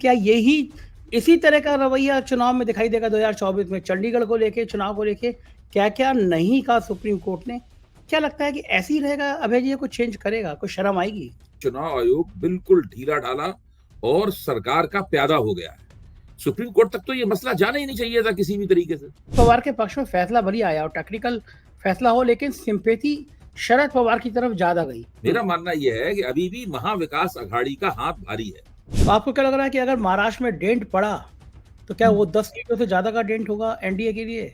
क्या यही इसी तरह का रवैया चुनाव में दिखाई देगा 2024 में चंडीगढ़ को लेके, चुनाव को लेके क्या-क्या नहीं कहा सुप्रीम कोर्ट ने? क्या लगता है कि ऐसे ही रहेगा अभय जी, ये कुछ चेंज करेगा? कुछ शर्म आएगी? चुनाव आयोग बिल्कुल ढीला-ढाला और सरकार का प्यादा हो गया है। सुप्रीम कोर्ट तक तो ये मसला जाना ही नहीं चाहिए था किसी भी तरीके से। पवार के पक्ष में फैसला भले आया और टेक्निकल फैसला हो, लेकिन सिंपैथी शरद पवार की तरफ ज़्यादा गई। मेरा मानना यह है कि अभी भी महाविकास अघाड़ी का हाथ भारी है। तो आपको क्या लग रहा है कि अगर महाराष्ट्र में डेंट पड़ा, तो क्या वो 10 सीटों से ज़्यादा का डेंट होगा एनडीए के लिए?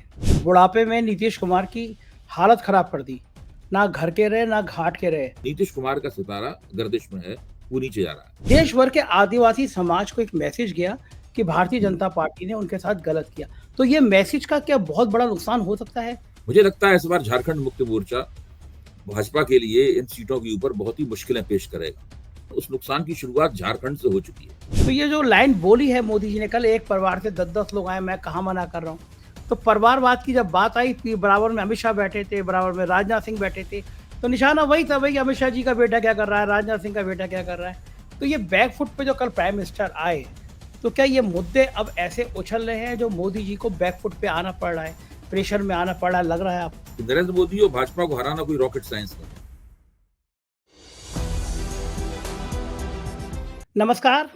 बुढ़ापे में नीतीश कुमार की हालत खराब कर दी। ना घर के रहे, ना घाट के रहे। नीतीश कुमार का सितारा गर्दिश में है, वो नीचे जा रहा है। देश भर के आदिवासी समाज को एक मैसेज गया कि भारतीय जनता पार्टी ने उनके साथ गलत किया। तो ये मैसेज का क्या बहुत बड़ा नुकसान हो सकता है? मुझे लगता है इस बार झारखंड मुक्ति मोर्चा भाजपा के लिए इन सीटों के ऊपर बहुत ही मुश्किलें पेश करेगा। उस नुकसान की शुरुआत झारखंड से हो चुकी है। तो ये जो लाइन बोली है मोदी जी ने कल, एक परिवार से 10-10 लोग आए, मैं कहाँ मना कर रहा हूँ। तो परिवारवाद की जब बात आई, फिर बराबर में अमित शाह बैठे थे, बराबर में राजनाथ सिंह बैठे थे। तो निशाना वही था भाई कि अमित शाह जी का बेटा क्या कर रहा है, राजनाथ सिंह का बेटा क्या कर रहा है। तो ये बैक फुट पे जो कल प्राइम मिनिस्टर आए, तो क्या ये मुद्दे अब ऐसे उछल रहे हैं जो मोदी जी को बैक फुट पे आना पड़ रहा है, प्रेशर में आना पड़ रहा है, लग रहा है आपको? नरेंद्र मोदी और भाजपा को हराना कोई रॉकेट साइंस नहीं है। नमस्कार,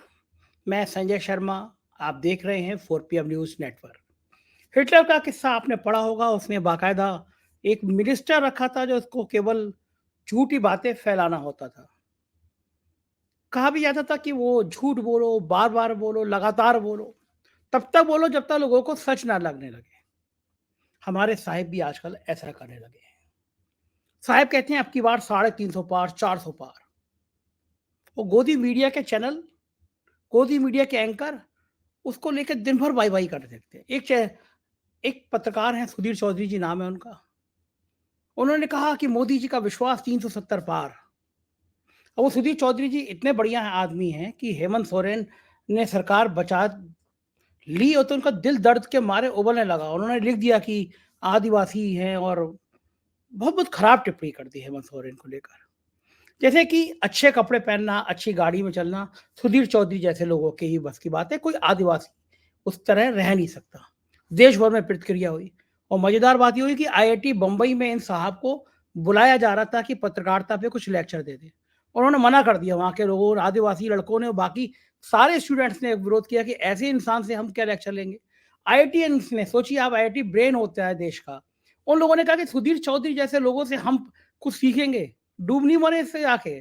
मैं संजय शर्मा। आप देख रहे हैं 4PM न्यूज़ नेटवर्क। हिटलर का किस्सा आपने पढ़ा होगा। उसने बाकायदा एक मिनिस्टर रखा था जो उसको केवल झूठी बातें फैलाना होता था। कहा भी जाता था कि वो झूठ बोलो, बार-बार बोलो, लगातार बोलो, तब तक बोलो जब तक लोगों को सच ना लगने लगे। हमारे साहिब भी आजकल ऐसा करने लगे हैं। साहिब कहते हैं अब की बार 350 पार, 400 पार। वो गोदी मीडिया के चैनल, गोदी मीडिया के एंकर उसको लेकर दिन भर वाई-वाई करते रहते हैं। एक पत्रकार हैं, सुधीर चौधरी जी नाम है उनका। उन्होंने कहा कि मोदी जी का विश्वास 370 पार। अब वो सुधीर चौधरी जी इतने बढ़िया आदमी हैं कि हेमंत सोरेन ने सरकार बचा ली और तो उनका दिल दर्द के मारे उबलने लगा। उन्होंने लिख दिया कि आदिवासी हैं और बहुत-बहुत खराब टिप्पणी कर दी हेमंत सोरेन को लेकर। जैसे कि अच्छे कपड़े पहनना, अच्छी गाड़ी में चलना, सुधीर चौधरी जैसे लोगों के ही बस की बात है। कोई आदिवासी उस तरह रह नहीं सकता। देश भर में प्रतिक्रिया हुई और मज़ेदार बात ये हुई कि आईआईटी बम्बई में इन साहब को बुलाया जा रहा था कि पत्रकारिता पे कुछ लेक्चर दे दें। उन्होंने मना कर दिया। वहाँ के लोगों ने, आदिवासी लड़कों ने और बाकी सारे स्टूडेंट्स ने विरोध किया कि ऐसे इंसान से हम क्या लेक्चर लेंगे। आईआईटियंस ने, सोचिए आप, आईआईटी ब्रेन होता है देश का। उन लोगों ने कहा कि सुधीर चौधरी जैसे लोगों से हम कुछ सीखेंगे। डूब नहीं मरे इससे जाके।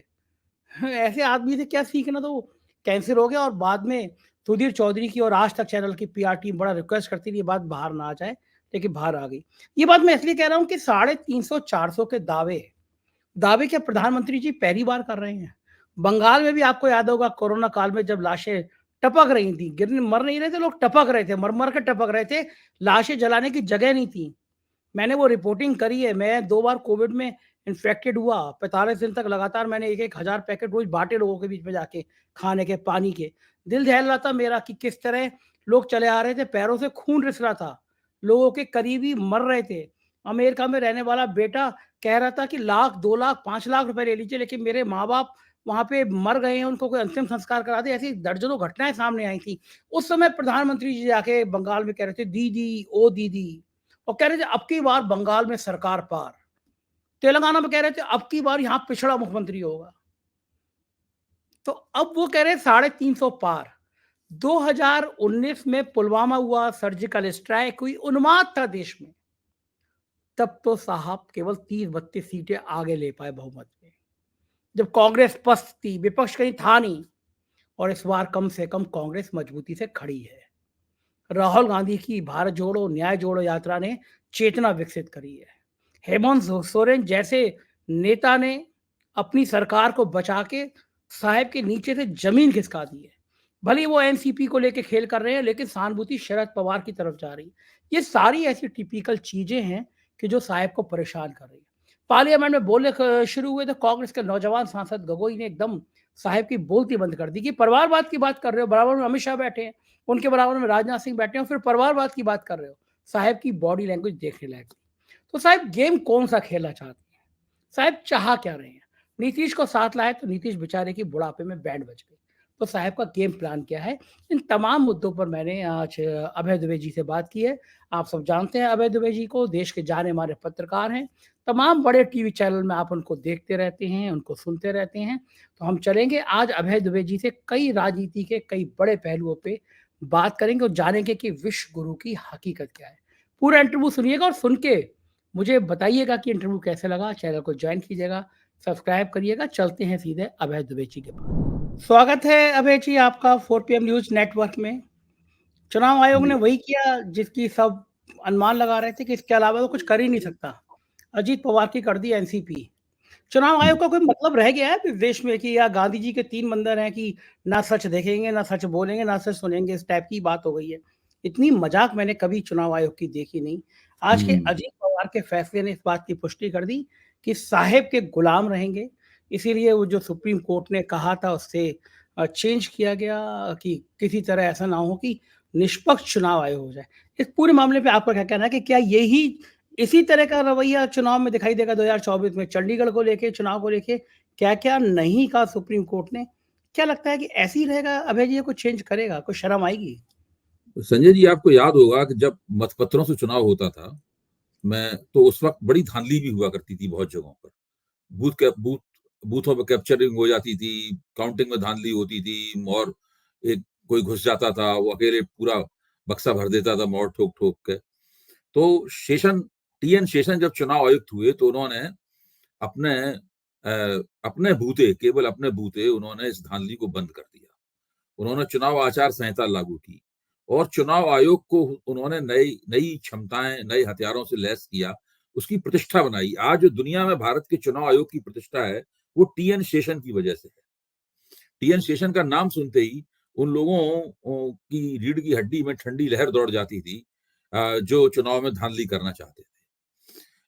ऐसे आदमी से क्या सीखना। तो कैंसिल हो गया और बाद में सुधीर चौधरी की और आज तक चैनल की पीआर टीम बड़ा रिक्वेस्ट करती थी ये बात बाहर ना आ जाए, लेकिन बाहर आ गई। ये बात मैं इसलिए कह रहा हूँ कि 350 400 के दावे दावे क्या प्रधानमंत्री जी पहली बार कर रहे हैं। बंगाल में भी आपको याद होगा कोरोना काल में जब लाशें टपक रही थी, गिरने मर नहीं रहे थे लोग, टपक रहे थे, मर मर के टपक रहे थे। लाशें जलाने की जगह नहीं थी। मैंने वो रिपोर्टिंग करी है। मैं 2 बार कोविड में इन्फेक्टेड हुआ। 45 दिन तक लगातार मैंने 1-1 हज़ार पैकेट रोज़ बाँटे लोगों के बीच में जाके, खाने के, पानी के। दिल दहल रहा था मेरा कि किस तरह लोग चले आ रहे थे, पैरों से खून रिस रहा था। लोगों के करीबी मर रहे थे। अमेरिका में रहने वाला बेटा कह रहा था कि लाख, 2 लाख, 5 लाख रुपए ले लीजिए, लेकिन मेरे माँ-बाप वहाँ पे मर गए हैं, उनको कोई अंतिम संस्कार करा दें। ऐसी दर्जनों घटनाएँ सामने आई थी। उस समय प्रधानमंत्री जी जाके बंगाल में कह रहे थे, दीदी, ओ दीदी। और कह रहे थे अब की बार बंगाल में सरकार पार। तेलंगाना में कह रहे थे अब की बार यहाँ पिछड़ा मुख्यमंत्री होगा। तो अब वो कह रहे हैं 350 पार। 2019 में पुलवामा हुआ, सर्जिकल स्ट्राइक हुई, उन्माद था देश में। तब तो साहब केवल 30-32 सीटें आगे ले पाए बहुमत में। जब कांग्रेस पस्त थी, विपक्ष कहीं था नहीं। और इस बार कम से कम कांग्रेस मजबूती से खड़ी है। राहुल गांधी की भारत जोड़ो, न्याय जोड़ो यात्रा ने चेतना विकसित करी है। हेमंत सोरेन जैसे नेता ने अपनी सरकार को बचा के साहब के नीचे से जमीन खिसका दी है। भले ही वो एनसीपी को लेके खेल कर रहे हैं, लेकिन सहानुभूति शरद पवार की तरफ जा रही है। ये सारी ऐसी टिपिकल चीजें हैं कि जो साहब को परेशान कर रही है। पार्लियामेंट में बोले शुरू हुए तो कांग्रेस के नौजवान सांसद गगोई ने एकदम साहब की बोलती बंद कर दी कि परिवारवाद की बात कर रहे हो, बराबर में अमित शाह बैठे हैं, उनके बराबर में राजनाथ सिंह बैठे हैं, फिर परिवारवाद की बात कर रहे हो। साहब की बॉडी लैंग्वेज देखने लायक थी। तो साहब गेम कौन सा खेलना चाहते हैं? साहब चाह क्या रहे हैं? नीतीश को साथ लाए तो नीतीश बेचारे की बुढ़ापे में बैंड बज गई। तो साहब का गेम प्लान क्या है। इन तमाम मुद्दों पर मैंने आज अभय दुबे जी से बात की है। आप सब जानते हैं अभय दुबे जी को, देश के जाने-माने पत्रकार हैं। तमाम बड़े टीवी चैनल में आप उनको देखते रहते हैं, उनको सुनते रहते हैं। तो हम चलेंगे आज अभय दुबे जी से कई राजनीति के कई बड़े पहलुओं पे बात करेंगे और जानेंगे कि विश्व गुरु की हकीकत क्या है। पूरा इंटरव्यू सुनिएगा और सुन के मुझे बताइएगा कि इंटरव्यू कैसे लगा। चैनल को जॉइन कीजिएगा, सब्सक्राइब करिएगा। चलते हैं सीधे अभय दुबे जी के पास। स्वागत है अभय जी आपका 4 पीएम न्यूज़ नेटवर्क में। चुनाव आयोग ने जी वही किया जिसकी सब अनुमान लगा रहे थे कि इसके अलावा वो कुछ कर ही नहीं सकता। अजीत पवार की कर दी एनसीपी। चुनाव आयोग का कोई मतलब रह गया है इस देश में कि या गांधी जी के 3 बंदर हैं कि ना सच देखेंगे, ना सच बोलेंगे, ना सच सुनेंगे, इस टाइप की बात हो गई है। इतनी मजाक मैंने कभी चुनाव आयोग की देखी नहीं। आज के हम्म, अजीत पवार के फैसले ने इस बात की पुष्टि कर दी कि साहेब के गुलाम रहेंगे। इसीलिए वो जो सुप्रीम कोर्ट ने कहा था उससे चेंज किया गया कि किसी तरह ऐसा ना हो कि निष्पक्ष चुनाव आयोग हो जाए। इस पूरे मामले पे आपका क्या कहना है कि क्या यही इसी तरह का रवैया चुनाव में दिखाई देगा 2024 में चंडीगढ़ को लेके, चुनाव को लेके क्या-क्या नहीं कहा सुप्रीम कोर्ट ने? क्या लगता है कि ऐसे ही रहेगा अभय जी या कुछ चेंज करेगा? कुछ शर्म आएगी? संजय जी, आपको याद होगा कि जब मतपत्रों से चुनाव होता था, मैं तो उस वक्त बड़ी धांधली भी हुआ करती थी बहुत जगहों पर। बूथ बूथों पर कैप्चरिंग हो जाती थी, काउंटिंग में धांधली होती थी और एक कोई घुस जाता था, वो अकेले पूरा बक्सा भर देता था मोहर ठोक ठोक के। तो टीएन शेषन जब चुनाव आयुक्त हुए तो उन्होंने अपने अपने बूते, केवल अपने बूते उन्होंने इस धांधली को बंद कर दिया। उन्होंने चुनाव आचार संहिता लागू की और चुनाव आयोग को उन्होंने नई नई क्षमताएं, नए हथियारों से लैस किया, उसकी प्रतिष्ठा बनाई। आज जो दुनिया में भारत के चुनाव आयोग की प्रतिष्ठा है, वो टीएन शेषन की वजह से है। टीएन शेषन का नाम सुनते ही उन लोगों की रीढ़ की हड्डी में ठंडी लहर दौड़ जाती थी, जो चुनाव में धांधली करना चाहते थे।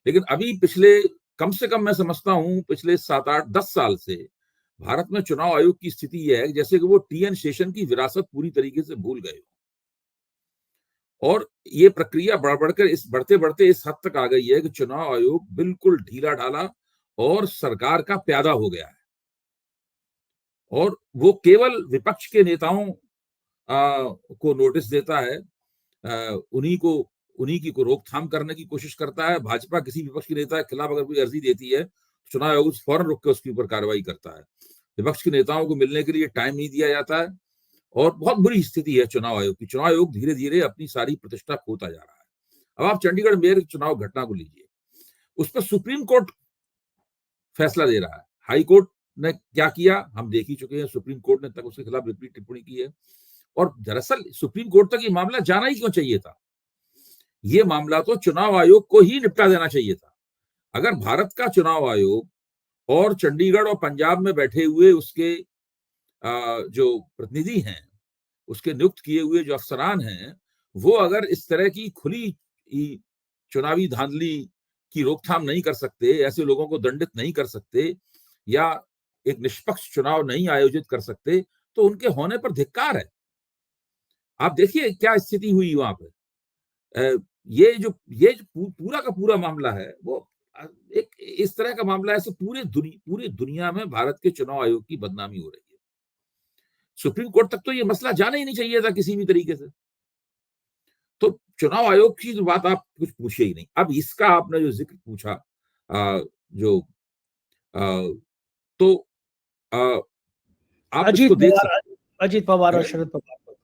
लेकिन अभी पिछले, कम से कम मैं समझता हूं, पिछले 7-8-10 साल से भारत में चुनाव आयोग की स्थिति यह है जैसे कि वो टीएन शेषन की विरासत पूरी तरीके से भूल गए हो। और ये प्रक्रिया बढ़कर बढ़ते बढ़ते इस हद तक आ गई है कि चुनाव आयोग बिल्कुल ढीला ढाला और सरकार का प्यादा हो गया है और वो केवल विपक्ष के नेताओं को नोटिस देता है, उन्हीं की को रोकथाम करने की कोशिश करता है। भाजपा किसी विपक्ष के नेता के खिलाफ अगर कोई अर्जी देती है, चुनाव आयोग फौरन रुक के उसके ऊपर कार्रवाई करता है। विपक्ष के नेताओं को मिलने के लिए टाइम नहीं दिया जाता है और बहुत बुरी स्थिति है चुनाव आयोग की। चुनाव आयोग धीरे धीरे अपनी सारी प्रतिष्ठा खोता जा रहा है। अब आप चंडीगढ़ मेयर चुनाव घटना को लीजिए, उस पर सुप्रीम कोर्ट फैसला दे रहा है। हाई कोर्ट ने क्या किया हम देख ही चुके हैं, सुप्रीम कोर्ट ने तक उसके खिलाफ विपरीत टिप्पणी की है और दरअसल सुप्रीम कोर्ट तक ये मामला जाना ही क्यों चाहिए था? ये मामला तो चुनाव आयोग को ही निपटा देना चाहिए था। अगर भारत का चुनाव आयोग और चंडीगढ़ और पंजाब में बैठे हुए उसके जो प्रतिनिधि हैं, उसके नियुक्त किए हुए जो अफसरान हैं, वो अगर इस तरह की खुली चुनावी धांधली की रोकथाम नहीं कर सकते, ऐसे लोगों को दंडित नहीं कर सकते या एक निष्पक्ष चुनाव नहीं आयोजित कर सकते, तो उनके होने पर धिक्कार है। आप देखिए क्या स्थिति हुई वहां पे। ये जो पूरा का पूरा मामला है, वो एक इस तरह का मामला है, पूरी दुनिया में भारत के चुनाव आयोग की बदनामी हो रही है। सुप्रीम कोर्ट तक तो ये मसला जाना ही नहीं चाहिए था किसी भी तरीके से। तो चुनाव आयोग की जो बात आप कुछ पूछे ही नहीं। अब इसका आपने जो जिक्र पूछा, जो तो आप अजीत इसको देख पवार सकते अजीत पवार और हैं। शरद पवार को।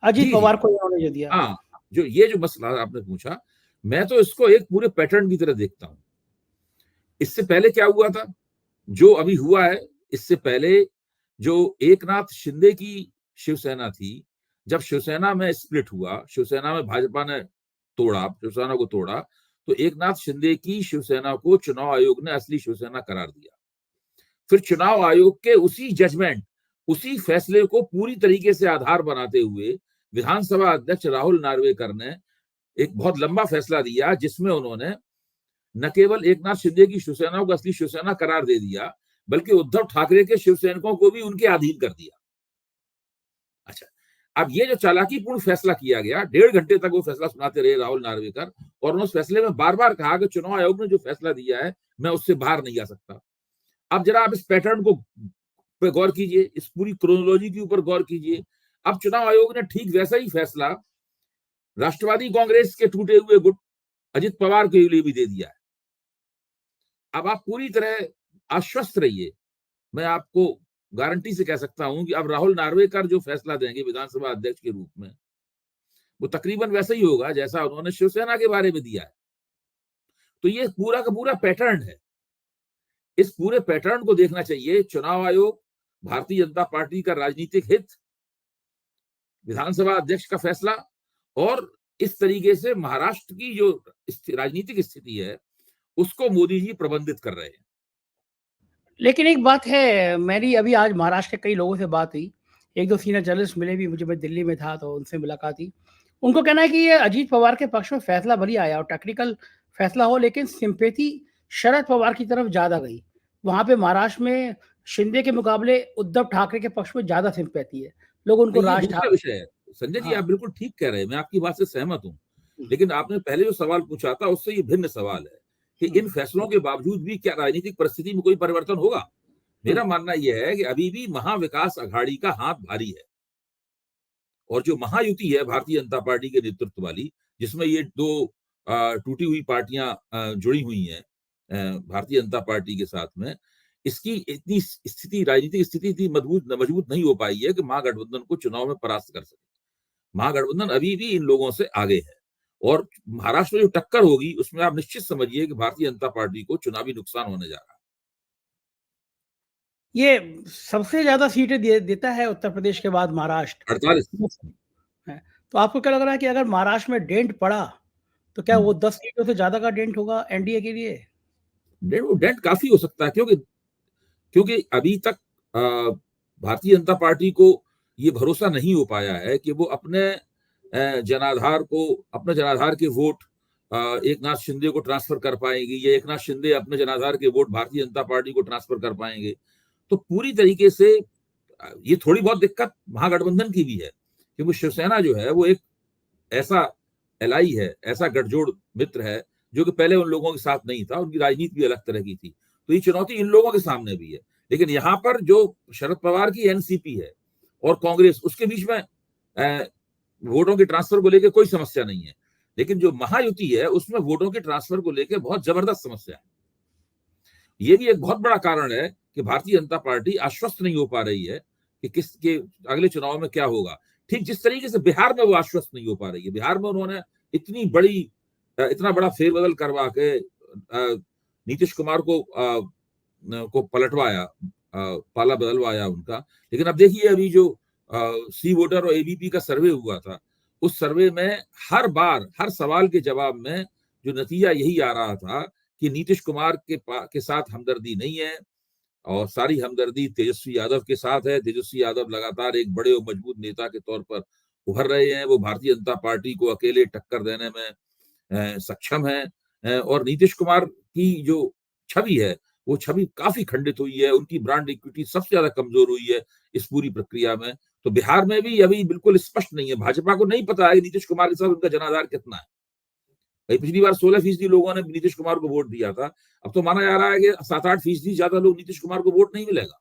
अजीत जी जी, पवार को इन्होंने जो दिया। हाँ, जो मसला आपने पूछा, मैं तो इसको एक पूरे पैटर्न की तरह देखता हूं। इससे पहले क्या हुआ था, जो अभी हुआ है, इससे पहले जो एकनाथ शिंदे की शिवसेना थी, जब शिवसेना में स्प्लिट हुआ, शिवसेना में भाजपा ने शिवसेना को तोड़ा, तो एकनाथ शिंदे की शिवसेना को चुनाव आयोग ने असली शिवसेना करार दिया। फिर चुनाव आयोग के उसी फैसले को पूरी तरीके से आधार बनाते हुए विधानसभा अध्यक्ष राहुल नार्वेकर ने एक बहुत लंबा फैसला दिया, जिसमें उन्होंने न केवल एकनाथ शिंदे की शिवसेना को असली शिवसेना करार दे दिया, बल्कि उद्धव ठाकरे के शिवसैनिकों को भी उनके अधीन कर दिया। अच्छा, अब ये जो चालाकीपूर्ण फैसला किया गया, 1.5 घंटे तक वो फैसला सुनाते रहे राहुल नार्वेकर, और उस फैसले में बार बार कहा कि चुनाव आयोग ने जो फैसला दिया है, मैं उससे बाहर नहीं आ सकता। अब जरा आप इस पैटर्न को पे गौर कीजिए, इस पूरी क्रोनोलॉजी के ऊपर गौर कीजिए। अब चुनाव आयोग ने ठीक वैसा ही फैसला राष्ट्रवादी कांग्रेस के टूटे हुए गुट अजित पवार के लिए भी दे दिया है। अब आप पूरी तरह आश्वस्त रहिए, मैं आपको गारंटी से कह सकता हूं कि अब राहुल नार्वेकर जो फैसला देंगे विधानसभा अध्यक्ष के रूप में, वो तकरीबन वैसा ही होगा जैसा उन्होंने शिवसेना के बारे में दिया है। तो ये पूरा का पूरा पैटर्न है। इस पूरे पैटर्न को देखना चाहिए। चुनाव आयोग, भारतीय जनता पार्टी का राजनीतिक हित, विधानसभा अध्यक्ष का फैसला, और इस तरीके से महाराष्ट्र की जो राजनीतिक स्थिति है उसको मोदी जी प्रबंधित कर रहे हैं। लेकिन एक बात है, मेरी अभी आज महाराष्ट्र के कई लोगों से बात हुई, एक दो सीनियर जर्नलिस्ट मिले भी मुझे, मैं दिल्ली में था तो उनसे मुलाकात हुई। उनको कहना है कि ये अजीत पवार के पक्ष में फैसला भले आया और टेक्निकल फैसला हो, लेकिन सिंपैथी शरद पवार की तरफ ज़्यादा गई। वहाँ पे महाराष्ट्र में शिंदे के मुकाबले उद्धव ठाकरे के पक्ष में ज़्यादा सिंपैथी है। लोग उनको नहीं, ये राज दूसरा ठाकरे। विषय है। संजय जी, हाँ। आप बिल्कुल ठीक कह रहे हैं, मैं आपकी बात से सहमत हूँ। हुँ, लेकिन आपने पहले जो सवाल पूछा था उससे ये भिन्न सवाल है कि हुँ, इन फैसलों के बावजूद भी क्या राजनीतिक परिस्थिति में कोई परिवर्तन होगा? हुँ। मेरा मानना यह है कि अभी भी महाविकास अघाड़ी का हाथ भारी है, और जो महायुति है भारतीय जनता पार्टी के नेतृत्व वाली, जिसमें ये दो टूटी हुई पार्टियां जुड़ी हुई हैं भारतीय जनता पार्टी के साथ में, इसकी इतनी स्थिति, राजनीतिक स्थिति इतनी मजबूत नहीं हो पाई है कि महागठबंधन को चुनाव में परास्त कर सके। महागठबंधन अभी भी इन लोगों से आगे है, और महाराष्ट्र में जो टक्कर होगी उसमें आप निश्चित समझिए कि भारतीय जनता पार्टी को चुनावी नुकसान होने जा रहा है। ये सबसे ज़्यादा सीटें देता है उत्तर प्रदेश के बाद महाराष्ट्र। 48। है। तो आपको क्या लग रहा है कि अगर महाराष्ट्र में डेंट पड़ा, तो क्या वो 10 सीटों से ज़्यादा का डेंट होगा एनडीए के लिए? डेंट काफी हो सकता है, क्योंकि क्योंकि अभी तक भारतीय जनता पार्टी को ये भरोसा नहीं हो पाया है कि वो अपने जनाधार के वोट एक नाथ शिंदे को ट्रांसफर कर पाएंगी, या एक नाथ शिंदे अपने जनाधार के वोट भारतीय जनता पार्टी को ट्रांसफर कर पाएंगे। तो पूरी तरीके से ये थोड़ी बहुत दिक्कत महागठबंधन की भी है, क्योंकि शिवसेना जो है वो एक ऐसा एलाई है, ऐसा गठजोड़ मित्र है जो कि पहले उन लोगों के साथ नहीं था, उनकी राजनीति भी अलग तरह की थी। तो ये चुनौती इन लोगों के सामने भी है। लेकिन यहाँ पर जो शरद पवार की एनसीपी है और कांग्रेस, उसके बीच में वोटों के ट्रांसफर को लेकर कोई समस्या नहीं है, लेकिन जो महायुति है उसमें वोटों के ट्रांसफर को लेकर बहुत जबरदस्त समस्या है। ये भी एक बहुत बड़ा कारण है कि भारतीय जनता पार्टी आश्वस्त नहीं हो पा रही है कि किसके अगले चुनाव में क्या होगा। ठीक जिस तरीके से बिहार में वो आश्वस्त नहीं हो पा रही है। बिहार में उन्होंने इतना बड़ा फेरबदल करवा के नीतीश कुमार को पलटवाया, पाला बदलवाया उनका। लेकिन अब देखिए, अभी जो सी वोटर और एबीपी का सर्वे हुआ था, उस सर्वे में हर सवाल के जवाब में जो नतीजा यही आ रहा था कि नीतीश कुमार के साथ हमदर्दी नहीं है, और सारी हमदर्दी तेजस्वी यादव के साथ है। तेजस्वी यादव लगातार एक बड़े और मजबूत नेता के तौर पर उभर रहे हैं। वो भारतीय जनता पार्टी को अकेले टक्कर देने में सक्षम है, और नीतीश कुमार की जो छवि है वो छवि काफी खंडित हुई है। उनकी ब्रांड इक्विटी सबसे ज्यादा कमजोर हुई है इस पूरी प्रक्रिया में। तो बिहार में भी अभी बिल्कुल स्पष्ट नहीं है, भाजपा को नहीं पता है कि नीतीश कुमार के साथ उनका जनाधार कितना है। पिछली बार 16% लोगों ने नीतीश कुमार को वोट दिया था, अब तो माना जा रहा है कि 7-8% ज्यादा लोग नीतीश कुमार को वोट नहीं मिलेगा।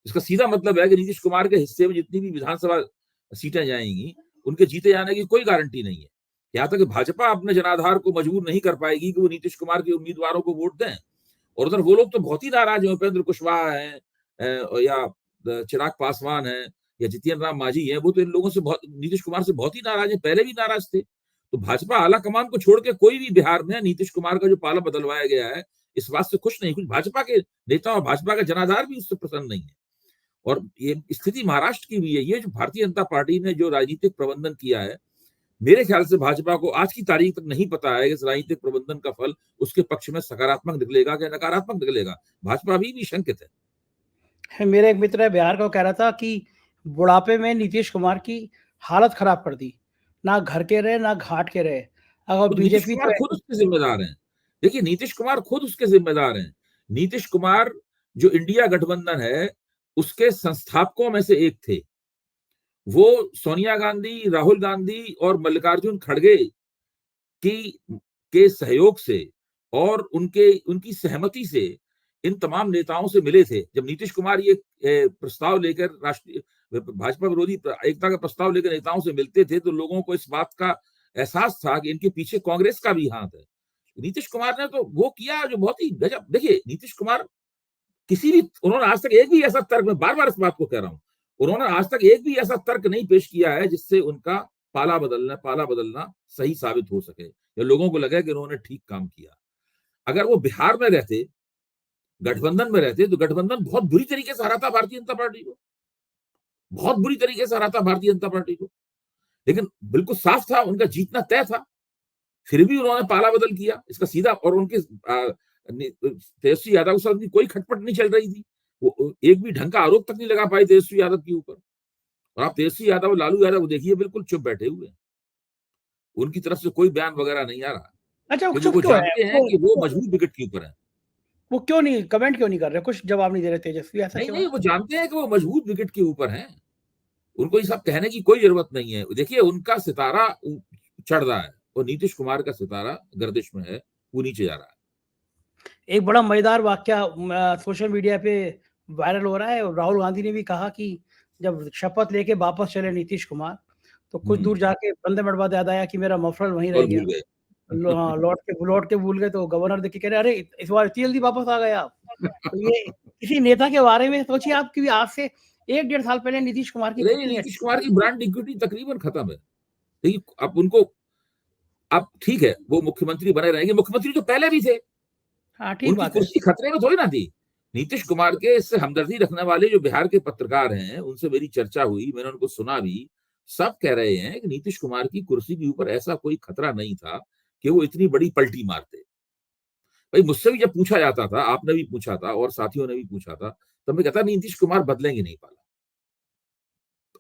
इसका सीधा मतलब है कि नीतीश कुमार के हिस्से में जितनी भी विधानसभा सीटें जाएंगी, उनके जीते जाने की कोई गारंटी नहीं है। यहाँ तक भाजपा अपने जनाधार को मजबूर नहीं कर पाएगी कि वो नीतीश कुमार के उम्मीदवारों को वोट दें। और उधर वो लोग तो बहुत ही नाराज हैं, उपेंद्र कुशवाहा है या चिराग पासवान है या जितिन राम मांझी है, वो तो इन लोगों से नीतीश कुमार से बहुत ही नाराज है, पहले भी नाराज थे। तो भाजपा आला कमान को छोड़ के कोई भी बिहार में नीतीश कुमार का जो पाला बदलवाया गया है इस बात से खुश नहीं। कुछ भाजपा के नेता और भाजपा का जनाधार भी उससे प्रसन्न नहीं है। और ये स्थिति महाराष्ट्र की भी है। ये जो भारतीय जनता पार्टी ने जो राजनीतिक प्रबंधन किया है, मेरे ख्याल से भाजपा को आज की तारीख तक नहीं पता है कि इस राजनीतिक प्रबंधन का फल उसके पक्ष में सकारात्मक निकलेगा या नकारात्मक निकलेगा। भाजपा अभी भी शंकित है। मेरा एक मित्र है बिहार का, वो कह रहा था कि बुढ़ापे में नीतीश कुमार की हालत खराब कर दी, ना घर के रहे ना घाट के रहे। अगर तो नीतीश बीजेपी कुमार तो खुद उसके जिम्मेदार हैं। देखिए, नीतीश कुमार खुद उसके जिम्मेदार हैं। नीतीश कुमार जो इंडिया गठबंधन है उसके संस्थापकों में से एक थे। वो सोनिया गांधी, राहुल गांधी और मल्लिकार्जुन खड़गे की के सहयोग से और उनकी सहमति से इन तमाम नेताओं से मिले थे। जब नीतीश कुमार ये प्रस्ताव लेकर राष्ट्रीय भाजपा विरोधी एकता का प्रस्ताव लेकर नेताओं से मिलते थे, तो लोगों को इस बात का एहसास था कि इनके पीछे कांग्रेस का भी हाथ है। नीतीश कुमार ने तो वो किया जो बहुत ही गजब। देखिए, नीतीश कुमार उन्होंने आज तक एक भी ऐसा तर्क, मैं बार बार इस बात को कह रहा हूं, उन्होंने आज तक एक भी ऐसा तर्क नहीं पेश किया है जिससे उनका पाला बदलना सही साबित हो सके या लोगों को लगे कि उन्होंने ठीक काम किया। अगर वो बिहार में रहते, गठबंधन में रहते, तो गठबंधन बहुत बुरी तरीके से हराता भारतीय जनता पार्टी को, बहुत बुरी तरीके से हराता भारतीय जनता पार्टी को। लेकिन बिल्कुल साफ था, उनका जीतना तय था, फिर भी उन्होंने पाला बदल किया इसका सीधा। और उनके तेजस्वी यादव के साथ भी कोई खटपट नहीं चल रही थी, वो एक भी ढंग का आरोप तक नहीं लगा पाए तेजस्वी यादव के ऊपर। और आप तेजस्वी यादव, लालू यादव देखिए, बिल्कुल चुप बैठे हुए हैं, उनकी तरफ से कोई बयान वगैरह नहीं आ रहा, अच्छा, क्योंकि चुप वो क्यों है जानते हैं कि वो मजबूत विकेट के ऊपर है। वो क्यों नहीं कमेंट क्यों नहीं कर रहे, कुछ जवाब नहीं दे रहे तेजस्वी, ऐसा क्यों नहीं, है? वो जानते हैं कि वो मजबूत विकेट के ऊपर हैं, उनको ये सब कहने की कोई जरूरत नहीं है। देखिए, उनका सितारा चढ़ रहा है और नीतीश कुमार का सितारा गर्दिश में है, वो नीचे जा रहा है। एक बड़ा मजेदार वाकया सोशल मीडिया पे वायरल हो रहा है। राहुल गांधी ने भी कहा कि जब शपथ लेके वापस चले नीतीश कुमार, तो कुछ दूर जाके 15 मिनट बाद याद आया कि मेरा मफलर वहीं रह और गया। भूल गए। लौट के भूल गए, तो गवर्नर देख के कह रहे, अरे इस बार इतनी जल्दी वापस आ गए आप। तो ये किसी नेता के बारे में सोचिए आप कि आज से 1-1.5 साल पहले नीतीश कुमार की कितनी नीतीश अच्छी कुमार की ब्रांड इक्विटी तकरीबन खत्म है। देखिए, अब उनको, अब ठीक है, वो मुख्यमंत्री बने रहेंगे, मुख्यमंत्री तो पहले भी थे, हाँ, ठीक उनकी बात है। कुर्सी खतरे में थोड़ी ना थी। नीतीश कुमार के इससे हमदर्दी रखने वाले जो बिहार के पत्रकार हैं, उनसे मेरी चर्चा हुई, मैंने उनको सुना भी, सब कह रहे हैं कि नीतीश कुमार की कुर्सी के ऊपर ऐसा कोई खतरा नहीं था कि वो इतनी बड़ी पलटी मारते। भाई, मुझसे भी जब पूछा जाता था, आपने भी पूछा था और साथियों ने भी पूछा था, तब मैं कहता नीतीश कुमार बदलेंगे नहीं पाला।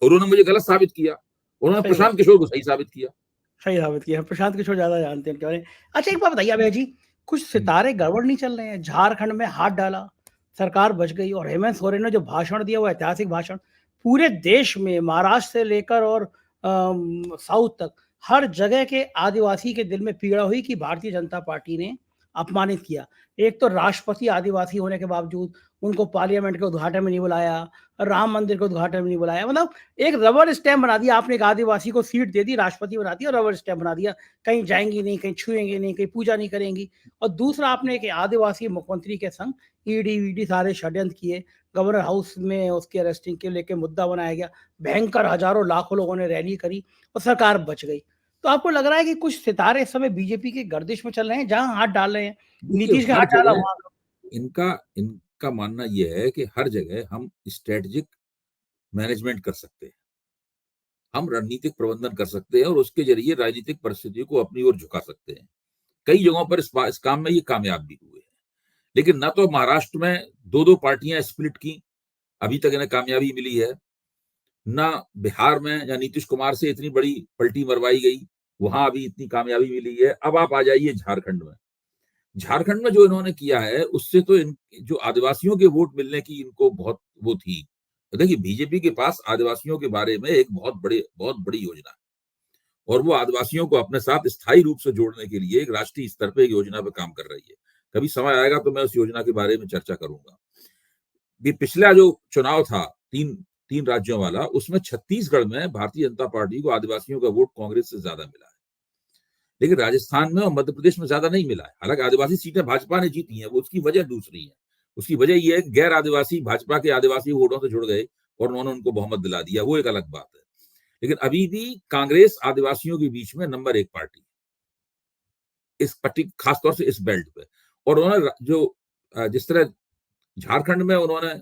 उन्होंने मुझे गलत साबित किया, उन्होंने सही बात, प्रशांत किशोर को सही साबित किया। सही साबित किया। प्रशांत किशोर ज़्यादा जानते हैं उनके बारे में। अच्छा, एक बात बताइए अभय जी, कुछ हम्म, सितारे गड़बड़ नहीं चल रहे हैं? झारखंड में हाथ डाला, सरकार बच गई, और हेमंत सोरेन ने जो भाषण दिया, वो ऐतिहासिक भाषण, पूरे देश में महाराष्ट्र से लेकर और साउथ तक हर जगह के आदिवासी के दिल में पीड़ा हुई कि भारतीय जनता पार्टी ने अपमानित किया। एक तो राष्ट्रपति आदिवासी होने के बावजूद उनको पार्लियामेंट के उद्घाटन में नहीं बुलाया, राम मंदिर के उद्घाटन में नहीं बुलाया, मतलब एक रबर स्टैम्प बना दिया आपने। एक आदिवासी को सीट दे दी, राष्ट्रपति बना दिया, रबर स्टैम्प बना दिया, कहीं जाएंगी नहीं, कहीं छुएंगे नहीं, कहीं पूजा नहीं करेंगी। और दूसरा, आपने एक आदिवासी मुख्यमंत्री के संग ईडी वीडी सारे षड्यंत्र किए, गवर्नर हाउस में उसके अरेस्टिंग के लेके मुद्दा बनाया गया, भयंकर हजारों लाखों लोगों ने रैली करी और सरकार बच गई। तो आपको लग रहा है कि कुछ सितारे इस समय बीजेपी के गर्दिश में चल रहे हैं, जहां हाथ डाल रहे हैं, देखिए, नीतीश का हर हाथ डाला जगह वहां? इनका इनका मानना यह है कि हर जगह हम स्ट्रेटेजिक मैनेजमेंट कर सकते हैं, हम रणनीतिक प्रबंधन कर सकते हैं और उसके जरिए राजनीतिक परिस्थितियों को अपनी ओर झुका सकते हैं। कई जगहों पर इस काम में ये कामयाब भी हुए हैं। लेकिन न तो महाराष्ट्र में दो दो पार्टियां स्प्लिट की, अभी तक इन्हें कामयाबी मिली है, न बिहार में या नीतीश कुमार से इतनी बड़ी पलटी मरवाई गई, वहां अभी इतनी कामयाबी मिली है। अब आप आ जाइए झारखंड में। झारखंड में जो इन्होंने किया है, उससे तो जो आदिवासियों के वोट मिलने की इनको बहुत वो थी। देखिए, बीजेपी के पास आदिवासियों के बारे में एक बहुत बड़ी योजना है और वो आदिवासियों को अपने साथ स्थायी रूप से जोड़ने के लिए एक राष्ट्रीय स्तर पर एक योजना पर काम कर रही है। कभी समय आएगा तो मैं उस योजना के बारे में चर्चा करूंगा। ये पिछला जो चुनाव था, तीन तीन राज्यों वाला, उसमें छत्तीसगढ़ में भारतीय जनता पार्टी को आदिवासियों का वोट कांग्रेस से ज्यादा मिला है, लेकिन राजस्थान में और मध्य प्रदेश में ज्यादा नहीं मिला है। हालांकि आदिवासी सीटें भाजपा ने जीती हैं, वो उसकी वजह दूसरी है। उसकी वजह यह है कि गैर आदिवासी भाजपा के आदिवासी वोटों से जुड़ गए और उन्होंने उनको बहुमत दिला दिया, वो एक अलग बात है। लेकिन अभी भी कांग्रेस आदिवासियों के बीच में नंबर 1 पार्टी, इस पट्टी खासतौर से इस बेल्ट पे। और उन्होंने जो जिस तरह झारखंड में उन्होंने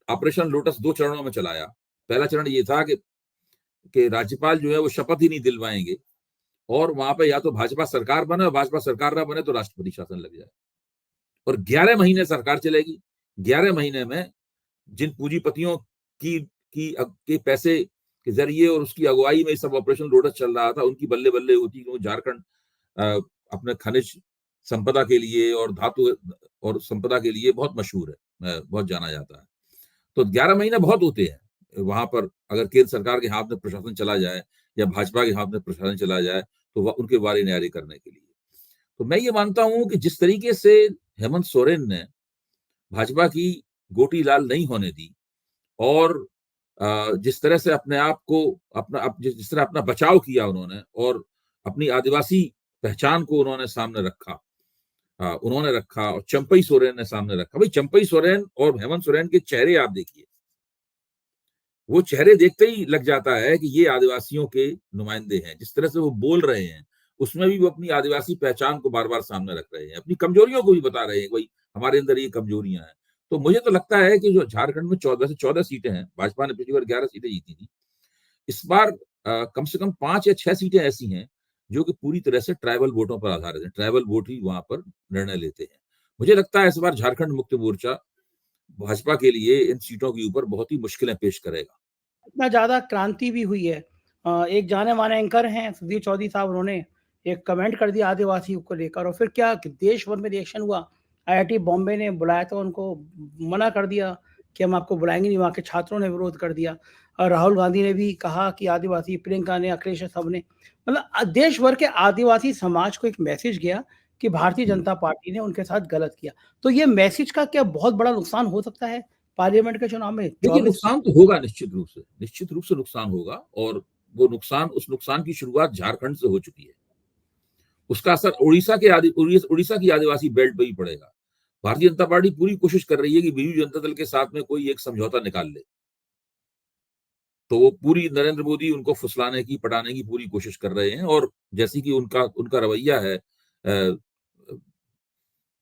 ऑपरेशन लोटस 2 चरणों में चलाया। पहला चरण ये था कि राज्यपाल जो है वो शपथ ही नहीं दिलवाएंगे और वहां पे या तो भाजपा सरकार बने, और भाजपा सरकार ना बने तो राष्ट्रपति शासन लग जाए। और 11 महीने सरकार चलेगी। 11 महीने में जिन पूंजीपतियों के पैसे के जरिए और उसकी अगुवाई में सब ऑपरेशन लोटस चल रहा था, उनकी बल्ले बल्ले होती, क्योंकि झारखंड अपने खनिज संपदा के लिए और धातु और संपदा के लिए बहुत मशहूर है, बहुत जाना जाता है। तो 11 महीने बहुत होते हैं वहां पर। अगर केंद्र सरकार के हाथ में प्रशासन चला जाए या भाजपा के हाथ में प्रशासन चला जाए तो उनके वारी न्यारी करने के लिए। तो मैं ये मानता हूं कि जिस तरीके से हेमंत सोरेन ने भाजपा की गोटी लाल नहीं होने दी और जिस तरह से अपने आप को जिस तरह अपना बचाव किया उन्होंने और अपनी आदिवासी पहचान को उन्होंने रखा और चंपई सोरेन ने सामने रखा। भाई चंपई सोरेन और हेमंत सोरेन के चेहरे आप देखिए, वो चेहरे देखते ही लग जाता है कि ये आदिवासियों के नुमाइंदे हैं। जिस तरह से वो बोल रहे हैं उसमें भी वो अपनी आदिवासी पहचान को बार बार सामने रख रहे हैं, अपनी कमजोरियों को भी बता रहे हैं, भाई हमारे अंदर ये कमजोरियां हैं। तो मुझे तो लगता है कि जो झारखंड में 14 सीटें हैं, भाजपा ने पिछली बार 11 सीटें जीती थी, इस बार कम से कम 5 या 6 सीटें ऐसी हैं जो कि पूरी तरह से ट्राइबल वोटों पर आधारित है। ट्राइबल वोट ही वहां पर निर्णय लेते हैं। मुझे लगता है इस बार झारखंड मुक्ति मोर्चा भाजपा के लिए इन सीटों के ऊपर बहुत ही मुश्किलें पेश करेगा। इतना ज़्यादा क्रांति भी हुई है। एक जाने-माने एंकर हैं सुधीर चौधरी साहब, उन्होंने एक कमेंट कर दिया आदिवासी को लेकर और फिर क्या कि देश भर में रिएक्शन हुआ। आईआईटी बॉम्बे ने बुलाया तो उनको मना कर दिया कि हम आपको बुलाएँगे नहीं, वहाँ के छात्रों ने विरोध कर दिया। और राहुल गांधी ने भी कहा कि आदिवासी, प्रियंका ने, अखिलेश सबने, मतलब देश भर के आदिवासी समाज को एक मैसेज गया कि भारतीय जनता पार्टी ने उनके साथ गलत किया। तो ये मैसेज का क्या बहुत बड़ा नुकसान हो सकता है पार्लियामेंट के चुनाव में? देखिए 24 नुकसान तो होगा, निश्चित रूप से नुकसान होगा और उस नुकसान की शुरुआत झारखंड से हो चुकी है। उसका असर उड़ीसा की आदिवासी बेल्ट पे ही पड़ेगा। भारतीय जनता पार्टी पूरी कोशिश कर रही है कि बीजू जनता दल के साथ में कोई एक समझौता निकाल ले। तो वो पूरी नरेंद्र मोदी उनको फुसलाने की, पटाने की पूरी कोशिश कर रहे हैं और जैसे कि उनका रवैया है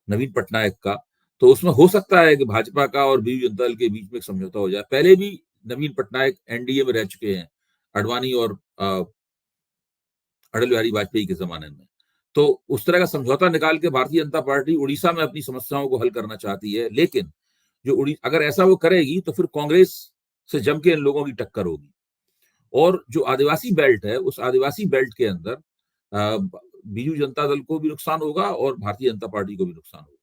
नवीन पटनायक का, तो उसमें हो सकता है कि भाजपा का और बीजू जनता दल के बीच में एक समझौता हो जाए। पहले भी नवीन पटनायक एनडीए में रह चुके हैं, अडवाणी और अटल बिहारी वाजपेयी के जमाने में। तो उस तरह का समझौता निकाल के भारतीय जनता पार्टी उड़ीसा में अपनी समस्याओं को हल करना चाहती है। लेकिन अगर ऐसा वो करेगी तो फिर कांग्रेस से जम के इन लोगों की टक्कर होगी और जो आदिवासी बेल्ट है, उस आदिवासी बेल्ट के अंदर बीजू जनता दल को भी नुकसान होगा और भारतीय जनता पार्टी को भी नुकसान होगा।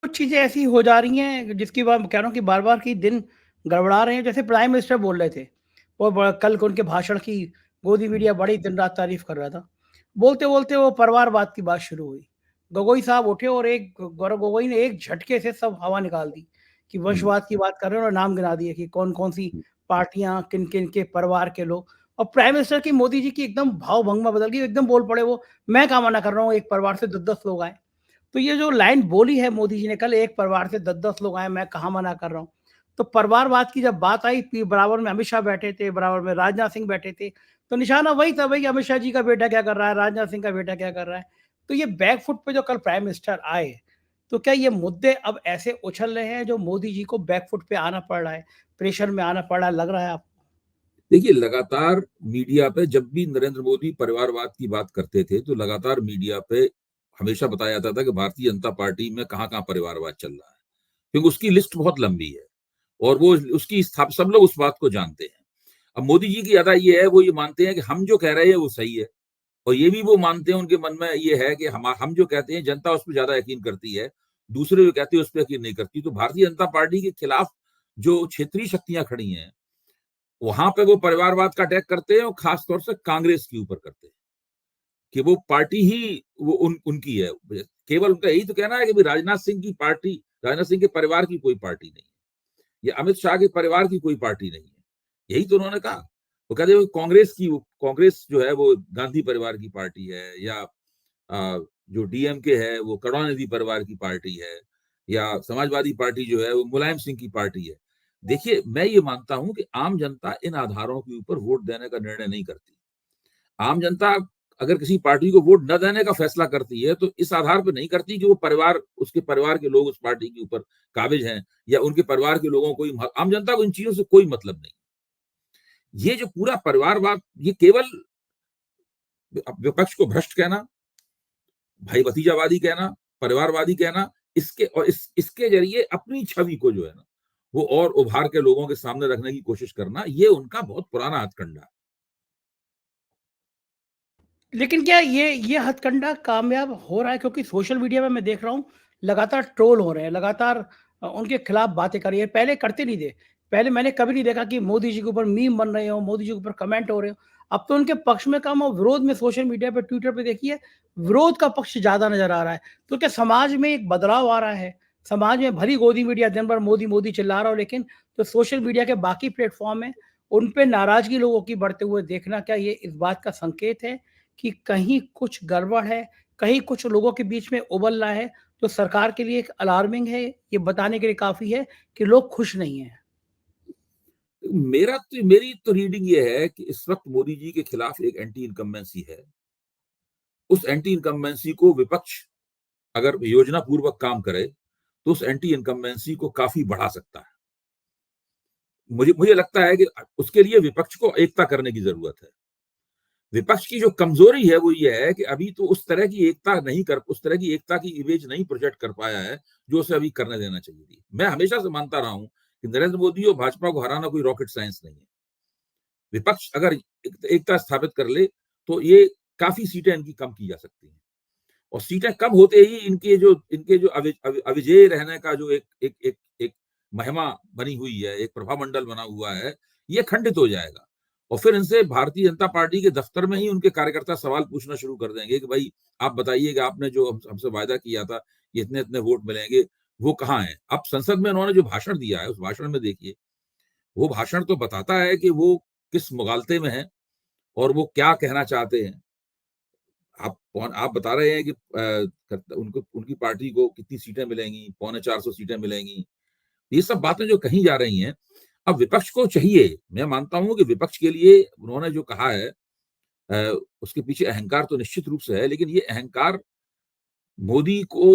कुछ चीज़ें ऐसी हो जा रही हैं जिसकी मैं कह रहा हूँ कि बार-बार की दिन गड़बड़ा रहे हैं। जैसे प्राइम मिनिस्टर बोल रहे थे और कल को उनके भाषण की गोदी मीडिया बड़ी दिन-रात तारीफ़ कर रहा था। बोलते-बोलते वो परिवारवाद की बात शुरू हुई। गोगोई साहब उठे और एक गौरव गोगोई ने एक झटके से सब हवा निकाल दी कि वंशवाद की बात कर रहे हैं और नाम गिना दिए कि कौन-कौन सी पार्टियाँ, किन-किन के परिवार के लोग, और प्राइम मिनिस्टर की, मोदी जी की एकदम भाव-भंगिमा बदल गई। एकदम बोल पड़े वो, मैं कहाँ मना कर रहा हूँ एक परिवार से 10-10 लोग आएँ। तो ये जो लाइन बोली है मोदी जी ने कल, एक परिवार से 10-10 लोग आए, मैं कहाँ मना कर रहा हूँ। तो परिवारवाद की जब बात आई, बराबर में अमित शाह बैठे थे, बराबर में राजनाथ सिंह बैठे थे, तो निशाना वही था भई, अमित शाह जी का बेटा क्या कर रहा है, राजनाथ सिंह का बेटा क्या कर रहा है। तो ये बैक फुट पे जो कल प्राइम मिनिस्टर आए, तो क्या ये मुद्दे अब ऐसे उछल रहे हैं जो मोदी जी को बैक फुट पे आना पड़ रहा है, प्रेशर में आना पड़ रहा है, लग रहा है आपको? देखिए लगातार मीडिया पे जब भी नरेंद्र मोदी परिवारवाद की बात करते थे तो लगातार मीडिया पे हमेशा बताया जाता था कि भारतीय जनता पार्टी में कहाँ-कहाँ परिवारवाद चल रहा है, क्योंकि उसकी लिस्ट बहुत लंबी है और वो उसकी सब लोग उस बात को जानते हैं। अब मोदी जी की अदा ये है, वो ये मानते हैं कि हम जो कह रहे हैं वो सही है और ये भी वो मानते हैं, उनके मन में ये है कि हम जो कहते हैं जनता उस पर ज्यादा यकीन करती है, दूसरे जो कहते हैं उस पर यकीन नहीं करती। तो भारतीय जनता पार्टी के खिलाफ जो क्षेत्रीय शक्तियां खड़ी हैं वहां पे वो परिवारवाद का अटैक करते हैं और खास तौर से कांग्रेस के ऊपर करते हैं कि वो पार्टी ही वो उनकी है। केवल उनका यही तो कहना है कि भाई राजनाथ सिंह के परिवार की कोई पार्टी नहीं है, या अमित शाह के परिवार की कोई पार्टी नहीं है, यही तो उन्होंने कहा। वो कहते हैं कांग्रेस जो है वो गांधी परिवार की पार्टी है, या जो डीएमके है वो करुणानिधि परिवार की पार्टी है, या समाजवादी पार्टी जो है वो मुलायम सिंह की पार्टी है। देखिए मैं ये मानता हूं कि आम जनता इन आधारों के ऊपर वोट देने का निर्णय नहीं करती। आम जनता अगर किसी पार्टी को वोट न देने का फैसला करती है तो इस आधार पर नहीं करती कि उसके परिवार के लोग उस पार्टी के ऊपर काबिज हैं या उनके परिवार के लोगों को आम जनता को इन चीजों से कोई मतलब नहीं। ये जो पूरा परिवारवाद, ये केवल विपक्ष को भ्रष्ट कहना, भाई भतीजावादी कहना, परिवारवादी कहना, इसके जरिए अपनी छवि को जो है ना वो और उभार के लोगों के सामने रखने की कोशिश करना, ये उनका बहुत पुराना हथकंडा है। लेकिन क्या ये हथकंडा कामयाब हो रहा है? क्योंकि सोशल मीडिया में मैं देख रहा हूँ लगातार ट्रोल हो रहे हैं, लगातार उनके खिलाफ बातें कर रही है। पहले करते नहीं थे। पहले मैंने कभी नहीं देखा कि मोदी जी के ऊपर मीम बन रहे हो, मोदी जी के ऊपर कमेंट हो रहे हो। अब तो उनके पक्ष में कम और विरोध में, सोशल मीडिया पे, ट्विटर पे देखिए, विरोध का पक्ष ज़्यादा नज़र आ रहा है। तो क्या समाज में एक बदलाव आ रहा है? समाज में भरी गोदी मीडिया दिन भर मोदी मोदी चिल्ला रहा हो, लेकिन जो सोशल मीडिया के बाकी प्लेटफॉर्म है उन पे नाराजगी लोगों की बढ़ते हुए देखना, क्या ये इस बात का संकेत है कि कहीं कुछ गड़बड़ है, कहीं कुछ लोगों के बीच में उबल रहा है, तो सरकार के लिए एक अलार्मिंग है, ये बताने के लिए काफी है कि लोग खुश नहीं है? मेरी तो रीडिंग ये है कि इस वक्त मोदी जी के खिलाफ एक एंटी इनकम्बेंसी है। उस एंटी इनकम्बेंसी को विपक्ष अगर योजना पूर्वक काम करे तो उस एंटी इनकम्बेंसी को काफी बढ़ा सकता है। मुझे लगता है कि उसके लिए विपक्ष को एकता करने की जरूरत है। विपक्ष की जो कमजोरी है वो ये है कि अभी तो उस तरह की एकता की इमेज नहीं प्रोजेक्ट कर पाया है जो उसे अभी करने देना चाहिए थी। मैं हमेशा से मानता रहा हूं कि नरेंद्र मोदी और भाजपा को हराना कोई रॉकेट साइंस नहीं है। विपक्ष अगर एकता स्थापित कर ले तो ये काफी सीटें इनकी कम की जा सकती हैं, और सीटें कम होते ही इनके जो अविजेय रहने का जो एक महिमा बनी हुई है, एक प्रभामंडल बना हुआ है, ये खंडित हो जाएगा। और फिर इनसे भारतीय जनता पार्टी के दफ्तर में ही उनके कार्यकर्ता सवाल पूछना शुरू कर देंगे कि भाई आप बताइए कि आपने जो हमसे वायदा किया था कि इतने इतने वोट मिलेंगे, वो कहाँ है? अब संसद में उन्होंने जो भाषण दिया है उस भाषण में देखिए, वो भाषण तो बताता है कि वो किस मुगालते में है और वो क्या कहना चाहते हैं। आप बता रहे हैं कि उनको उनकी पार्टी को कितनी सीटें मिलेंगी, 450 सीटें मिलेंगी। ये सब बातें जो कही जा रही हैं, अब विपक्ष को चाहिए, मैं मानता हूं कि विपक्ष के लिए उन्होंने जो कहा है उसके पीछे अहंकार तो निश्चित रूप से है, लेकिन ये अहंकार मोदी को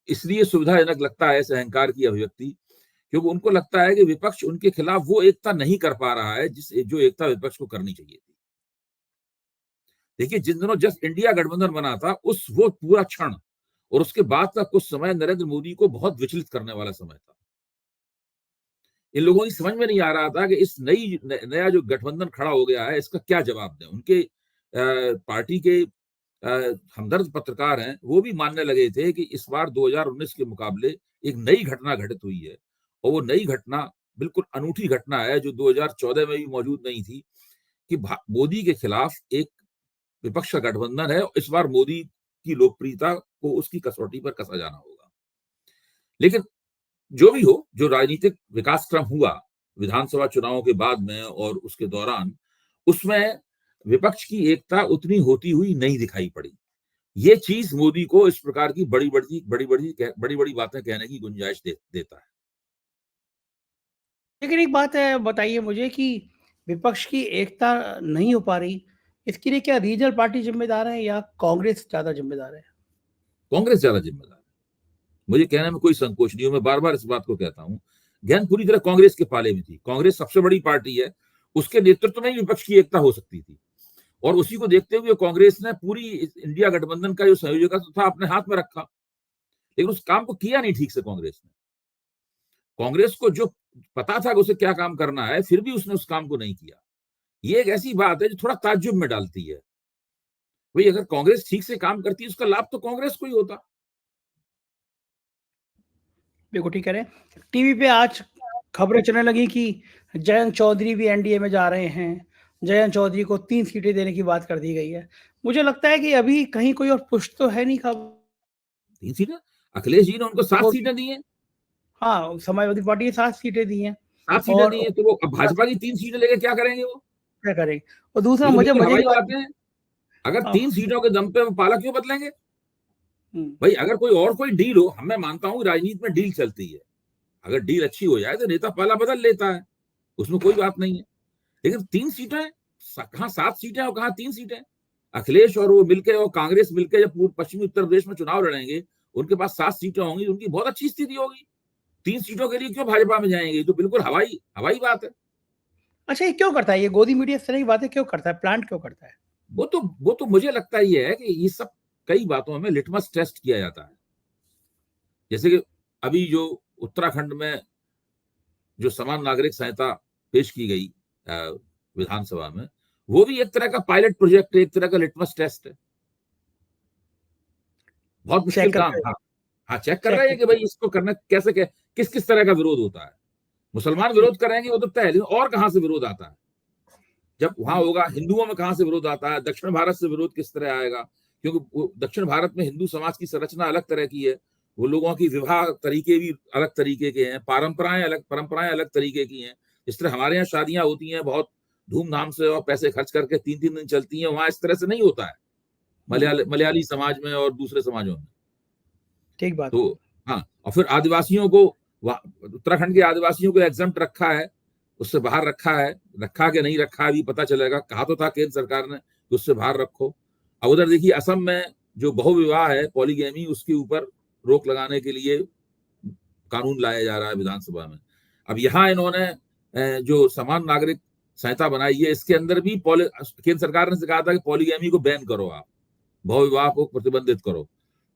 इसलिए सुविधाजनक लगता है, इस अहंकार की अभिव्यक्ति, क्योंकि उनको लगता है कि विपक्ष उनके खिलाफ वो एकता नहीं कर पा रहा है जो एकता विपक्ष को करनी चाहिए थी। देखिए, जिन दिनों जस्ट इंडिया गठबंधन बना था, वो पूरा क्षण और उसके बाद का कुछ समय नरेंद्र मोदी को बहुत विचलित करने वाला समय था। इन लोगों की समझ में नहीं आ रहा था कि इस नया जो गठबंधन खड़ा हो गया है, इसका क्या जवाब दें। उनके पार्टी के हमदर्द पत्रकार हैं, वो भी मानने लगे थे कि इस बार 2019 के मुकाबले एक नई घटना घटित हुई है, और वो नई घटना बिल्कुल अनूठी घटना है जो 2014 में भी मौजूद नहीं थी, कि मोदी के खिलाफ एक विपक्ष का गठबंधन है। इस बार मोदी की लोकप्रियता को उसकी कसौटी पर कसा जाना होगा। लेकिन जो भी हो, जो राजनीतिक विकास क्रम हुआ विधानसभा चुनावों के बाद में और उसके दौरान, उसमें विपक्ष की एकता उतनी होती हुई नहीं दिखाई पड़ी। ये चीज मोदी को इस प्रकार की बड़ी बड़ी बातें कहने की गुंजाइश देता है। लेकिन एक बात है, बताइए मुझे कि विपक्ष की एकता नहीं हो पा रही, इसके लिए क्या रीजनल पार्टी जिम्मेदार है या कांग्रेस ज्यादा जिम्मेदार है? कांग्रेस ज्यादा जिम्मेदार है। मुझे कहने में कोई संकोच नहीं है, मैं बार बार इस बात को कहता हूं। गेंद पूरी तरह कांग्रेस के पाले में थी। कांग्रेस सबसे बड़ी पार्टी है, उसके नेतृत्व में ही विपक्ष की एकता हो सकती थी, और उसी को देखते हुए कांग्रेस ने पूरी इंडिया गठबंधन का जो संयोजक था अपने हाथ में रखा, लेकिन उस काम को किया नहीं ठीक से कांग्रेस ने। कांग्रेस को जो पता था कि उसे क्या काम करना है, फिर भी उसने उस काम को नहीं किया। ये एक ऐसी बात है जो थोड़ा ताज्जुब में डालती है। भाई, अगर कांग्रेस ठीक से काम करती, उसका लाभ तो कांग्रेस को ही होता। बिल्कुल ठीक कह रहे हैं। टीवी पे आज खबरें चलने लगी कि जयंत चौधरी भी एनडीए में जा रहे हैं। जयंत चौधरी को 3 सीटें देने की बात कर दी गई है। मुझे लगता है कि अभी कहीं कोई और पुष्ट तो है नहीं खबर। 3 सीटें अखिलेश जी ने उनको 7 वो सीटें दी हैं। हाँ, समाजवादी पार्टी ने 7 सीटें दी हैं। 7 सीटें और दी हैं, तो वो अब भाजपा की 3 सीटें लेके क्या करेंगे वो? क्या करेंगे? और दूसरा ये तो मुझे बिल्कुल मजे की हवाई बात। बातें हैं। अगर हाँ, 3 सीटों के दम पे वो पाला क्यों बदलेंगे? हम्म, भाई, अगर कोई डील हो, मैं मानता हूं राजनीति में डील चलती है। अगर डील अच्छी हो जाए तो नेता पाला बदल लेता है, उसमें कोई बात नहीं है। लेकिन 3 सीटें, कहाँ 7 सीटें और कहाँ 3 सीटें? अखिलेश और वो मिलके और कांग्रेस मिलके जब पश्चिमी उत्तर प्रदेश में चुनाव लड़ेंगे, उनके पास 7 सीटें होंगी, उनकी बहुत अच्छी स्थिति होगी। 3 सीटों के लिए क्यों भाजपा में जाएंगे? तो बिल्कुल हवाई हवाई बात है। अच्छा, ये क्यों करता है? ये गोदी मीडिया इस तरह की बातें क्यों करता है? प्लांट क्यों करता है? वो तो मुझे लगता ही है कि ये सब कई बातों में लिटमस टेस्ट किया जाता है। जैसे कि अभी जो उत्तराखंड में जो समान नागरिक संहिता पेश की गई विधानसभा में, वो भी एक तरह का पायलट प्रोजेक्ट है, एक तरह का लिटमस टेस्ट है। बहुत मुश्किल चेक काम। करते हाँ, हैं। हाँ, चेक कर चेक रहे हैं कि भाई इसको करना कैसे, किस किस तरह का विरोध होता है। मुसलमान विरोध करेंगे वो तो तय है, लेकिन और कहां से विरोध आता है? जब वहां होगा, हिंदुओं में कहां से विरोध आता है? दक्षिण भारत से विरोध किस तरह आएगा? क्योंकि दक्षिण भारत में हिंदू समाज की संरचना अलग तरह की है, वो लोगों की विवाह तरीके भी अलग तरीके के हैं, परंपराएं अलग तरीके की हैं। इस तरह हमारे यहाँ शादियां होती हैं बहुत धूमधाम से और पैसे खर्च करके 3-3 दिन चलती हैं, वहां इस तरह से नहीं होता है मलयाली समाज में और दूसरे समाजों में। ठीक बात। तो हाँ, और फिर आदिवासियों को, उत्तराखंड के आदिवासियों को एग्जम्प्ट रखा है, उससे बाहर रखा कि नहीं रखा अभी पता चलेगा। कहा तो था केंद्र सरकार ने कि उससे बाहर रखो। अब उधर देखिए असम में जो बहुविवाह है, पॉलीगैमी, उसके ऊपर रोक लगाने के लिए कानून लाया जा रहा है विधानसभा में। अब यहाँ इन्होंने जो समान नागरिक संहिता बनाई है, इसके अंदर भी केंद्र सरकार ने कहा था कि पॉलीगैमी को बैन करो, आप बहुविवाह को प्रतिबंधित करो।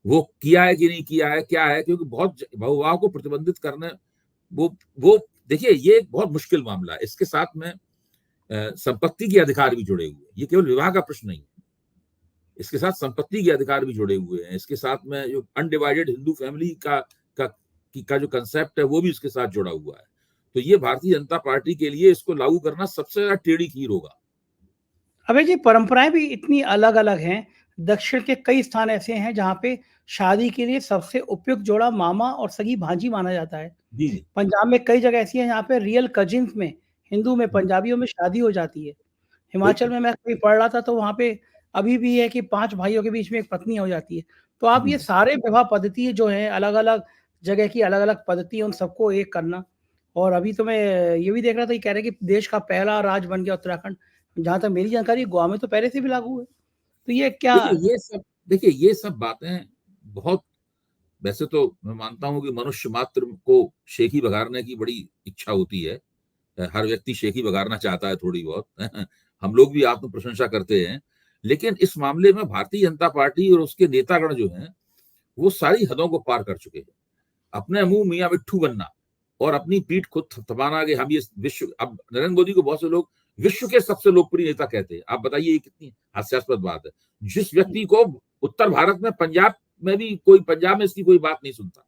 वो किया है कि नहीं किया है, क्या है, क्योंकि बहुत बहुविवाह को प्रतिबंधित करने वो देखिए ये एक बहुत मुश्किल मामला है। इसके साथ में संपत्ति के अधिकार भी जुड़े हुए हैं। ये केवल विवाह का प्रश्न नहीं है, इसके साथ संपत्ति के अधिकार भी जुड़े हुए हैं। इसके साथ में जो अनडिवाइडेड हिंदू फैमिली का जो कंसेप्ट है वो भी इसके साथ जुड़ा हुआ है। तो ये भारतीय जनता पार्टी के लिए इसको लागू करना सबसे ज्यादा टेढ़ी खीर होगा। अबे जी, परंपराएं भी इतनी अलग अलग हैं। दक्षिण के कई स्थान ऐसे हैं जहाँ पे शादी के लिए सबसे उपयुक्त जोड़ा मामा और सगी भांजी माना जाता है। जी पंजाब में कई जगह ऐसी है जहाँ पे रियल कजिन्स में, हिंदू में पंजाबियों में शादी हो जाती है। हिमाचल में मैं कहीं पढ़ रहा था तो वहाँ पे अभी भी है कि 5 भाइयों के बीच में एक पत्नी हो जाती है। तो आप ये सारे विवाह पद्धति जो हैं, अलग-अलग जगह की अलग-अलग पद्धति, उन सबको एक करना। और अभी तो मैं ये भी देख रहा था, ये कह रहे हैं कि देश का पहला राज्य बन गया उत्तराखंड। जहाँ तक मेरी जानकारी है, गोवा में तो पहले से भी लागू है। तो ये क्या? देखिए ये सब बातें बहुत, वैसे तो मैं मानता हूं कि मनुष्य मात्र को शेखी बघारने की बड़ी इच्छा होती है। हर व्यक्ति शेखी बघारना चाहता है थोड़ी बहुत हम लोग भी आत्म प्रशंसा करते हैं। लेकिन इस मामले में भारतीय जनता पार्टी और उसके नेतागण जो हैं वो सारी हदों को पार कर चुके हैं। अपने मुंह मियां मिट्ठू बनना और अपनी पीठ खुद थपथपाना कि हम ये विश्व, अब नरेंद्र मोदी को बहुत से लोग विश्व के सबसे लोकप्रिय नेता कहते हैं। आप बताइए ये कितनी हास्यास्पद बात है। जिस व्यक्ति को उत्तर भारत में, पंजाब में भी कोई, पंजाब में इसकी कोई बात नहीं सुनता,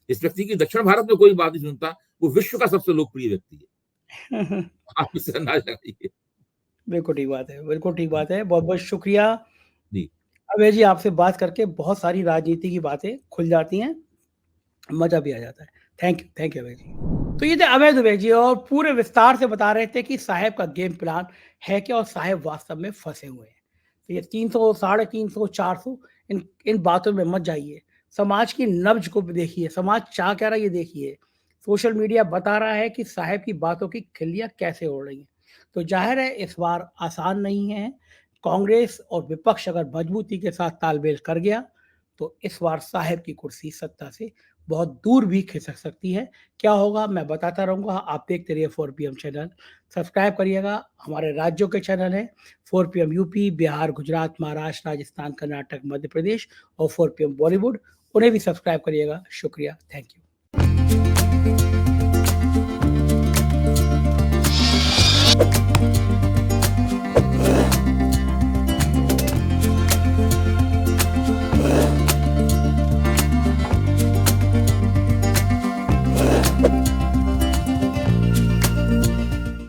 इस व्यक्ति की दक्षिण भारत में कोई बात नहीं सुनता, वो विश्व का सबसे लोकप्रिय व्यक्ति है। आप इससे अंदाजा लगाइए। बिल्कुल ठीक बात है, बिल्कुल ठीक बात है। बहुत-बहुत शुक्रिया जी अभय जी, आपसे बात करके बहुत सारी राजनीति की बातें खुल जाती हैं, मज़ा भी आ जाता है। थैंक यू अभय जी। तो ये थे अभय दुबे जी और पूरे विस्तार से बता रहे थे कि साहब का गेम प्लान है क्या और साहब वास्तव में फँसे हुए हैं। तो ये 300, 350, 400 इन बातों में मत जाइए। समाज की नब्ज को भी देखिए, समाज चाह क्या रहा है ये देखिए। सोशल मीडिया बता रहा है कि साहब की बातों की खिल्लियाँ कैसे उड़ रही हैं। तो ज़ाहिर है इस बार आसान नहीं है। कांग्रेस और विपक्ष अगर मजबूती के साथ तालमेल कर गया, तो इस बार साहब की कुर्सी सत्ता से बहुत दूर भी खिसक सकती है। क्या होगा मैं बताता रहूँगा। आप देखते रहिए 4 पीएम चैनल। सब्सक्राइब करिएगा। हमारे राज्यों के चैनल हैं 4 पीएम यूपी, बिहार, गुजरात, महाराष्ट्र, राजस्थान, कर्नाटक, मध्य प्रदेश और 4 पीएम बॉलीवुड। उन्हें भी सब्सक्राइब करिएगा। शुक्रिया, थैंक यू।